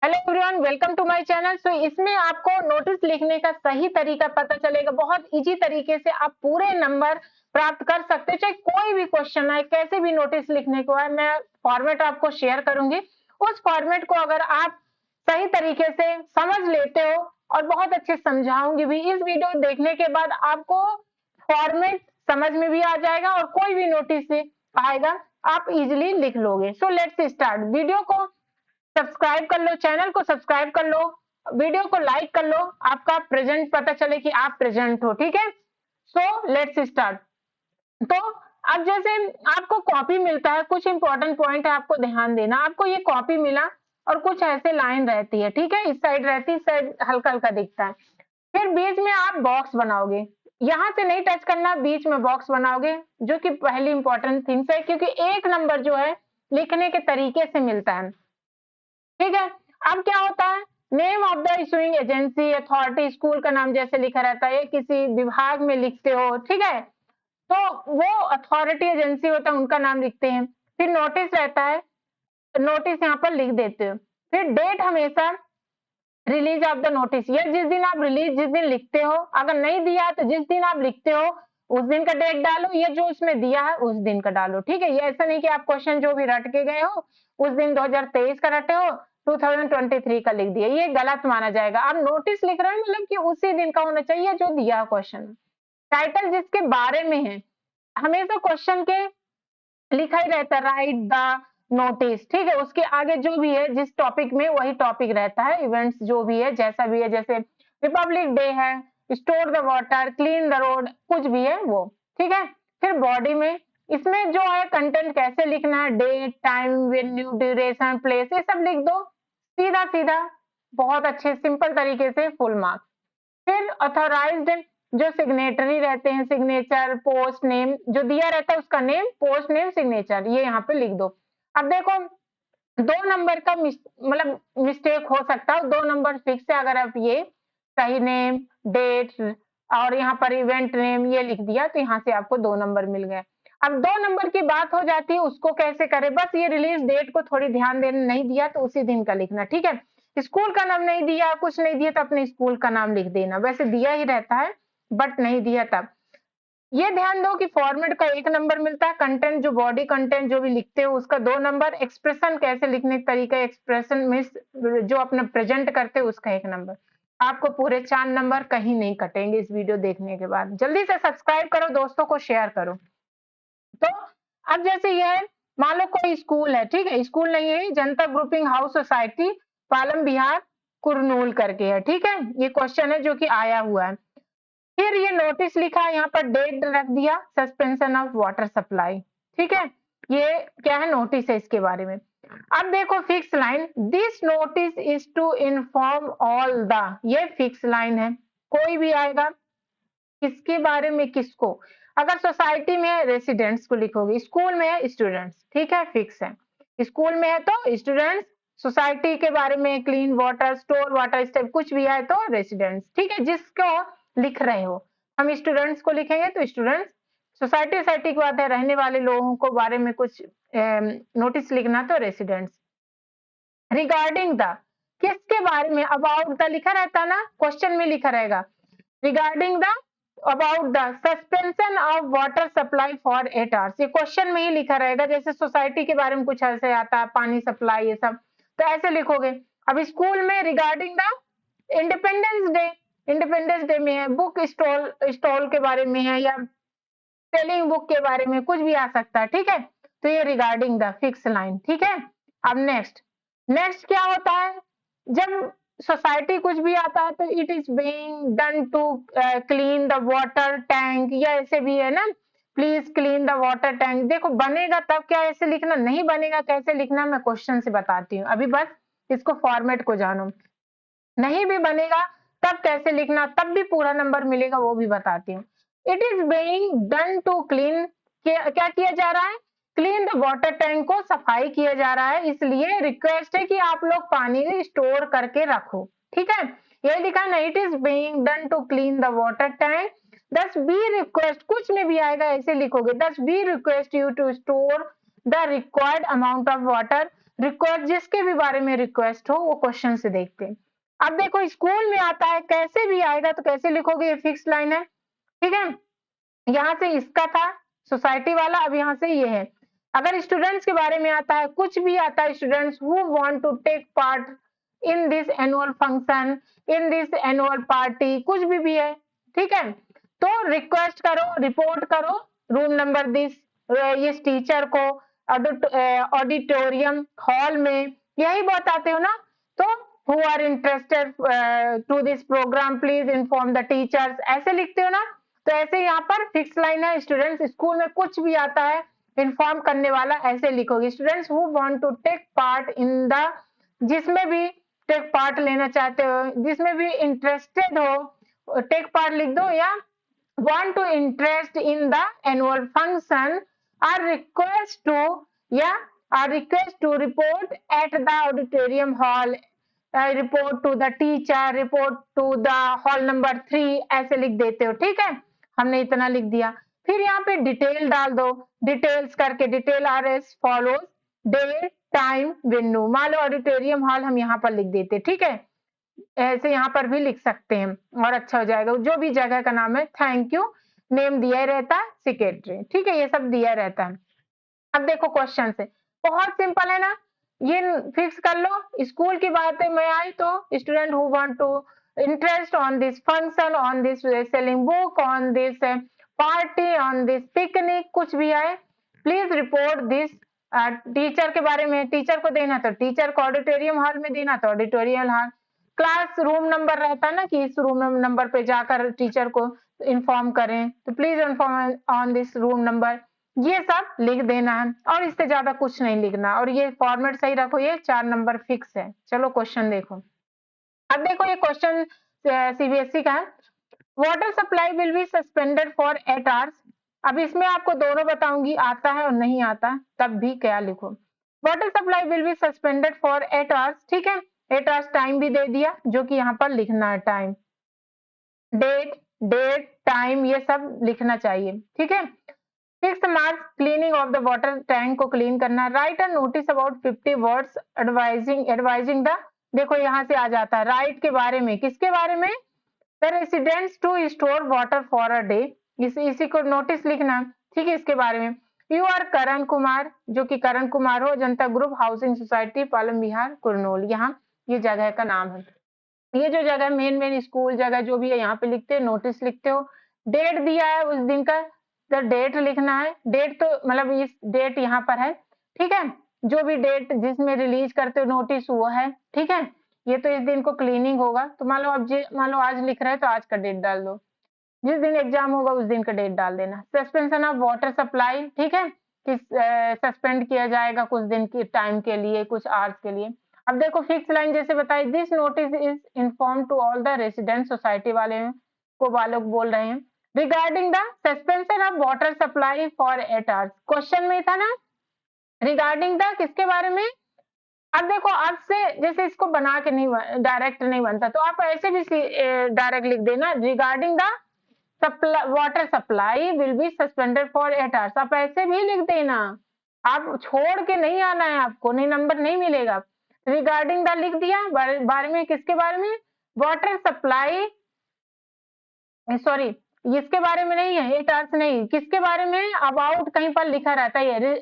Hello everyone, welcome to my channel. So इसमें आपको notice लिखने का सही तरीका पता चलेगा। बहुत इजी तरीके से आप पूरे नंबर प्राप्त कर सकते हैं, चाहे कोई भी क्वेश्चन आए, कैसे भी नोटिस लिखने को है। मैं फॉर्मेट आपको शेयर करूंगी। उस फॉर्मेट को अगर आप सही तरीके से समझ लेते हो और बहुत अच्छे समझाऊंगी भी, इस वीडियो देखने के बाद आपको फॉर्मेट समझ में भी आ जाएगा और कोई भी नोटिस आएगा आप इजिली लिख लोगे। So let's start. वीडियो को सब्सक्राइब कर लो, चैनल को सब्सक्राइब कर लो, वीडियो को लाइक कर लो, आपका प्रेजेंट पता चले कि आप प्रेजेंट हो। ठीक है, सो लेट्स स्टार्ट। तो अब जैसे आपको कॉपी मिलता है, कुछ इंपॉर्टेंट पॉइंट है, आपको ध्यान देना। आपको ये कॉपी मिला और कुछ ऐसे लाइन रहती है, ठीक है, इस साइड रहती है, इस साइड हल्का हल्का दिखता है। फिर बीच में आप बॉक्स बनाओगे, यहां से नहीं टच करना, बीच में बॉक्स बनाओगे, जो कि पहली इंपॉर्टेंट थिंग्स है, क्योंकि एक नंबर जो है लिखने के तरीके से मिलता है। ठीक है, अब क्या होता है, name of the issuing agency, authority, school का नाम जैसे लिखा रहता है, किसी विभाग में लिखते हो, ठीक है, तो वो अथॉरिटी एजेंसी होता है, उनका नाम लिखते हैं। फिर नोटिस रहता है, नोटिस यहाँ पर लिख देते हो। फिर डेट हमेशा रिलीज ऑफ द नोटिस, या जिस दिन आप रिलीज, जिस दिन लिखते हो, अगर नहीं दिया तो जिस दिन आप लिखते हो उस दिन का डेट डालो, या जो उसमें दिया है उस दिन का डालो। ठीक है, ये ऐसा नहीं कि आप क्वेश्चन जो भी रट के गए हो उस दिन 2023 का रटे हो, 2023 का लिख दिया, ये गलत माना जाएगा। आप नोटिस लिख रहे हो मतलब कि उसी दिन का होना चाहिए जो दिया क्वेश्चन। टाइटल जिसके बारे में है, हमेशा क्वेश्चन के लिखा ही रहता है, राइट द नोटिस। ठीक है, उसके आगे जो भी है जिस टॉपिक में, वही टॉपिक रहता है, इवेंट्स जो भी है, जैसा भी है, जैसे रिपब्लिक डे है, store the water, clean the road, कुछ भी है वो। ठीक है, फिर बॉडी में, इसमें जो है कंटेंट कैसे लिखना है, date, time, venue, duration, place, ये सब लिख दो सीधा सीधा, बहुत अच्छे सिंपल तरीके से, फुल मार्क्स। फिर अथॉराइज्ड, जो सिग्नेटरी रहते हैं, सिग्नेचर, पोस्ट नेम, जो दिया रहता है उसका नेम, पोस्ट नेम, सिग्नेचर, ये यहाँ पे लिख दो। अब देखो, 2 नंबर का मतलब मिस्टेक हो सकता है, 2 नंबर फिक्स है। अगर आप ये सही नेम, डेट और यहाँ पर इवेंट नेम ये लिख दिया तो यहाँ से आपको 2 नंबर मिल गए। अब 2 नंबर की बात हो जाती है, उसको कैसे करें, बस ये रिलीज डेट को थोड़ी ध्यान देना, नहीं दिया तो उसी दिन का लिखना। ठीक है, स्कूल का नाम नहीं दिया, कुछ नहीं दिया तो अपने स्कूल का नाम लिख देना, वैसे दिया ही रहता है बट नहीं दिया तब। ये ध्यान दो कि फॉर्मेट का 1 नंबर मिलता है, कंटेंट जो बॉडी कंटेंट जो भी लिखते हो उसका 2 नंबर, एक्सप्रेशन कैसे लिखने का तरीका, एक्सप्रेशन में जो अपने प्रेजेंट करते हो उसका 1 नंबर। आपको पूरे 4 नंबर कहीं नहीं कटेंगे इस वीडियो देखने के बाद। जल्दी से सब्सक्राइब करो, दोस्तों को शेयर करो। तो अब जैसे ये है, मान लो कोई स्कूल है, ठीक है, स्कूल नहीं है, जनता grouping house society, Palam Bihar, Kurnool करके है। ठीक है, ये क्वेश्चन है जो कि आया हुआ है। फिर ये नोटिस लिखा है, यहाँ पर डेट रख दिया, सस्पेंशन ऑफ वाटर सप्लाई। ठीक है, ये क्या है, नोटिस है इसके बारे में। अब देखो fix line, this notice is to inform all the, ये फिक्स लाइन है, कोई भी आएगा किसके बारे में, किसको, अगर सोसाइटी में है रेसिडेंट्स को लिखोगे, स्कूल में है स्टूडेंट्स। ठीक है, फिक्स है, स्कूल में है तो स्टूडेंट्स, सोसाइटी के बारे में क्लीन वाटर, स्टोर वाटर, इस टाइप कुछ भी है तो रेसिडेंट्स। ठीक है, जिसको लिख रहे हो, हम स्टूडेंट्स को लिखेंगे तो स्टूडेंट्स, सोसाइटी सोसाइटी की बात है, रहने वाले लोगों को बारे में कुछ नोटिस लिखना तो रेसिडेंट्स। रिगार्डिंग द, किसके बारे में, अबाउट द लिखा रहता ना, क्वेश्चन में लिखा रहेगा regarding the, about the suspension of water supply for 8 hours, ये क्वेश्चन में ही लिखा रहेगा। जैसे सोसाइटी के बारे में कुछ ऐसे आता है, पानी सप्लाई ये सब, तो ऐसे लिखोगे। अब स्कूल में regarding the independence day, independence day में है, बुक स्टॉल, स्टॉल के बारे में है, या स्पेलिंग बुक के बारे में कुछ भी आ सकता है। ठीक है, तो ये रिगार्डिंग द फिक्स लाइन। ठीक है, अब नेक्स्ट, नेक्स्ट क्या होता है, जब सोसाइटी कुछ भी आता है तो it is being done to clean the water tank, या ऐसे भी है ना, please clean the water tank. देखो बनेगा तब क्या ऐसे लिखना, नहीं बनेगा कैसे लिखना, मैं क्वेश्चन से बताती हूँ, अभी बस इसको फॉर्मेट को जानो। नहीं भी बनेगा तब कैसे लिखना, तब भी पूरा नंबर मिलेगा, वो भी बताती हूँ। It is being done to clean, क्या किया जा रहा है, क्लीन द वाटर टैंक को सफाई किया जा रहा है, इसलिए रिक्वेस्ट है कि आप लोग पानी स्टोर करके रखो। ठीक है, ये लिखा ना, it is being done to clean the water tank, thus be request, कुछ में भी आएगा ऐसे लिखोगे, thus be request you to store the required amount of water request जिसके भी बारे में रिक्वेस्ट हो वो क्वेश्चन से देखते हैं। अब देखो स्कूल में आता है, कैसे भी आएगा तो कैसे लिखोगे, ये फिक्स लाइन है, ठीक है। यहाँ से इसका था सोसाइटी वाला, अब यहाँ से ये है। अगर स्टूडेंट्स के बारे में आता है, कुछ भी आता है, students who want to take part in this annual function, in this annual party, कुछ भी है, ठीक है। तो रिक्वेस्ट करो, रिपोर्ट करो रूम नंबर दिस, इस टीचर को ऑडिटोरियम हॉल में, यही बताते हो ना। तो who are interested to this programme please inform the teachers, ऐसे लिखते हो ना। तो ऐसे यहाँ पर फिक्स लाइन है, स्टूडेंट्स स्कूल में कुछ भी आता है इन्फॉर्म करने वाला ऐसे लिखोगे। Students who want to take part in the, जिसमें भी टेक पार्ट लेना चाहते हो, जिसमें भी इंटरेस्टेड हो, टेक पार्ट लिख दो, या want to interest in the annual function are request to, या are request to report at the auditorium hall, report to the teacher, report to the hall number 3, ऐसे लिख देते हो, ठीक है। हमने इतना लिख दिया। फिर यहाँ पे डिटेल डाल दो, डिटेल्स करके, detail are as follows, date time venue, मान लो ऑडिटोरियम हॉल हम यहाँ पर लिख देते, ठीक है। ऐसे यहाँ पर भी लिख सकते हैं और अच्छा हो जाएगा। जो भी जगह का नाम है, थैंक यू, नेम दिया रहता है, सेक्रेटरी, ठीक है, ये सब दिया रहता है। अब देखो क्वेश्चन से, बहुत सिंपल है ना, ये फिक्स कर लो। स्कूल की बातें में आई तो student who want to interest on this function, on this selling book, on this party, on this picnic, कुछ भी आए, प्लीज रिपोर्ट दिस। टीचर के बारे में, टीचर को देना तो टीचर को, ऑडिटोरियम हॉल में देना तो auditorium hall, class room number रहता है ना कि इस रूम नंबर पे जाकर टीचर को इन्फॉर्म करें, तो please inform on this room number, ये सब लिख देना है और इससे ज्यादा कुछ नहीं लिखना। और ये फॉर्मेट सही रखो, ये 4 नंबर फिक्स है। चलो क्वेश्चन देखो। अब देखो ये क्वेश्चन सीबीएसई का है, water supply will be suspended for 8 hours. अब इसमें आपको दोनों बताऊंगी, आता है और नहीं आता, तब भी क्या लिखो। Water supply will be suspended for 8 hours, ठीक है। 8 आवर्स टाइम भी दे दिया, जो कि यहाँ पर लिखना है, टाइम, डेट टाइम, ये सब लिखना चाहिए, ठीक है। 6 March cleaning of the water tank को क्लीन करना। Write a notice about 50 words advising the, देखो यहाँ से आ जाता है राइट के बारे में, किसके बारे में, the residents to store water for a day, इसी को नोटिस लिखना, ठीक है, इसके बारे में। यू आर करण कुमार, जो कि करण कुमार हो, जनता ग्रुप हाउसिंग सोसाइटी पालम विहार कुरनूल, यहाँ ये जगह का नाम है। ये जो जगह मेन स्कूल जगह जो भी है यहाँ पे लिखते हो, नोटिस लिखते हो, डेट दिया है उस दिन का, तो डेट लिखना है, डेट तो मतलब इस डेट यहाँ पर है, ठीक है। जो भी डेट जिसमें रिलीज करते हो नोटिस वो है, ठीक है। ये तो इस दिन को क्लीनिंग होगा, तो मान लो अब मान लो आज लिख रहे हैं तो आज का डेट डाल दो, जिस दिन एग्जाम होगा उस दिन का डेट डाल देना। सस्पेंशन ऑफ वाटर सप्लाई, ठीक है, कि सस्पेंड किया जाएगा कुछ दिन के टाइम के लिए, कुछ आवर्स के लिए। अब देखो फिक्स लाइन जैसे बताई, this notice is inform to all the resident, society वाले को वालों बोल रहे हैं, regarding the suspension of water supply for 8 hours. Question में था ना रिगार्डिंग द, किसके बारे में। अब देखो अब से जैसे इसको बना के नहीं, डायरेक्ट नहीं बनता, तो आप ऐसे भी डायरेक्ट लिख देना, regarding the water supply will be suspended for 8 hours, आप ऐसे भी लिख देना, आप छोड़ के नहीं आना है, आपको नहीं नंबर नहीं मिलेगा। रिगार्डिंग द लिख दिया, बारे में, किसके बारे में, वाटर सप्लाई, सॉरी इसके बारे में नहीं है, 8 आवर्स नहीं, किसके बारे में, अबाउट कहीं पर लिखा रहता है,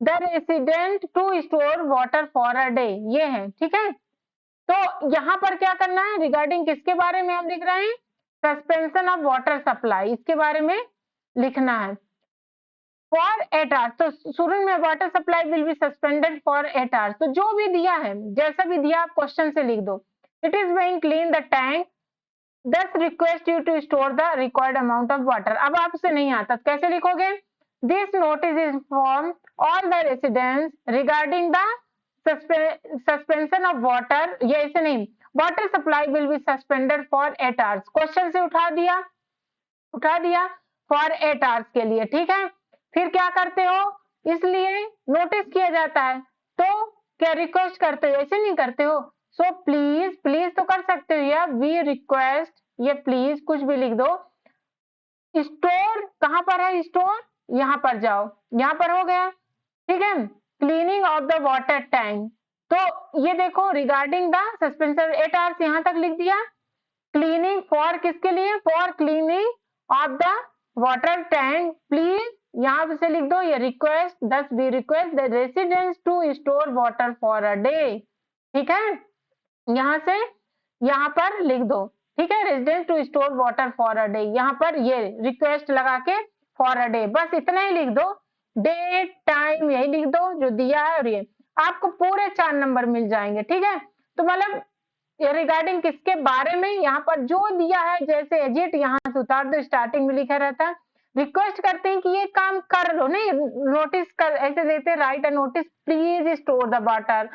the resident to store water for a day, ये है, ठीक है। तो यहाँ पर क्या करना है, रिगार्डिंग किसके बारे में हम लिख रहे हैं, सस्पेंशन ऑफ वाटर सप्लाई, इसके बारे में लिखना है फॉर 8 आवर्स। तो शुरू में water supply will be suspended for 8 hours, तो जो भी दिया है, जैसा भी दिया आप क्वेश्चन से लिख दो। It is being clean the tank, this request you to store the required amount of water. अब आपसे नहीं आता तो कैसे लिखोगे, this notice is from all the residents regarding the suspension of water, ये ऐसे नहीं, water supply will be suspended for 8 hours, question से उठा दिया फॉर 8 आवर्स के लिए, ठीक है। फिर क्या करते हो, इसलिए नोटिस किया जाता है, तो क्या रिक्वेस्ट करते हो, ऐसे नहीं करते हो। सो प्लीज तो कर सकते हो, या वी रिक्वेस्ट, ये प्लीज कुछ भी लिख दो। स्टोर कहां पर है, स्टोर यहां पर जाओ, यहां पर हो गया, ठीक है। Cleaning of the water tank, तो ये देखो रिगार्डिंग द सस्पेंशन 8 आवर्स यहाँ तक लिख दिया। क्लीनिंग फॉर किसके लिए, for cleaning of the water tank please यहाँ से लिख दो, ये request thus we request the residents to store water for a day. ठीक है, यहाँ से यहाँ पर लिख दो। ठीक है, resident to store water for a day, यहाँ पर ये रिक्वेस्ट लगा के फॉर अ डे, बस इतना ही लिख दो। डेट टाइम यही लिख दो जो दिया है, और ये आपको पूरे 4 नंबर मिल जाएंगे। ठीक है, तो मतलब रिगार्डिंग किसके बारे में यहाँ पर जो दिया है, जैसे एजिट यहाँ से उतार दो, स्टार्टिंग में लिखा रहता है। रिक्वेस्ट करते हैं कि ये काम कर लो, नहीं नोटिस कर ऐसे देते, right a notice please store the water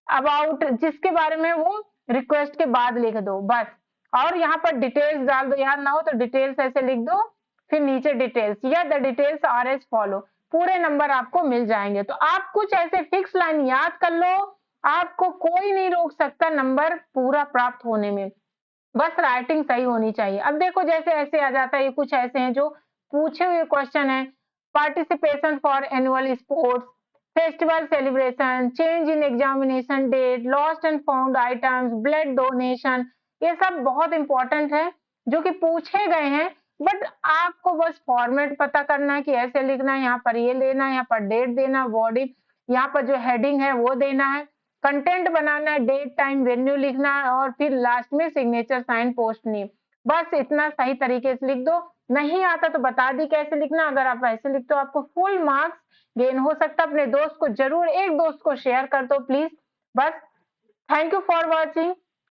about, जिसके बारे में वो रिक्वेस्ट के बाद लिख दो बस। और यहाँ पर डिटेल्स डाल दो, याद ना हो तो डिटेल्स ऐसे लिख दो, फिर नीचे डिटेल्स या the details are as follow, पूरे नंबर आपको मिल जाएंगे। तो आप कुछ ऐसे फिक्स लाइन याद कर लो, आपको कोई नहीं रोक सकता नंबर पूरा प्राप्त होने में, बस राइटिंग सही होनी चाहिए। अब देखो जैसे ऐसे आ जाता है, ये कुछ ऐसे हैं जो पूछे हुए क्वेश्चन है। Participation for annual sports, festival celebration, change in examination date, lost and found items, blood donation, ये सब बहुत इंपॉर्टेंट है जो कि पूछे गए हैं। बट आपको बस फॉर्मेट पता करना है कि ऐसे लिखना है, यहाँ पर ये लेना है, यहाँ पर डेट देना, बॉडी यहाँ पर जो हेडिंग है वो देना है, कंटेंट बनाना है, डेट टाइम वेन्यू लिखना है, और फिर लास्ट में सिग्नेचर साइन पोस्ट नेम। बस इतना सही तरीके से लिख दो। नहीं आता तो बता दी कैसे लिखना, अगर आप ऐसे लिखते हो आपको फुल मार्क्स गेन हो सकता। अपने दोस्त को जरूर, एक दोस्त को शेयर कर दो प्लीज। बस थैंक यू फॉर वॉचिंग।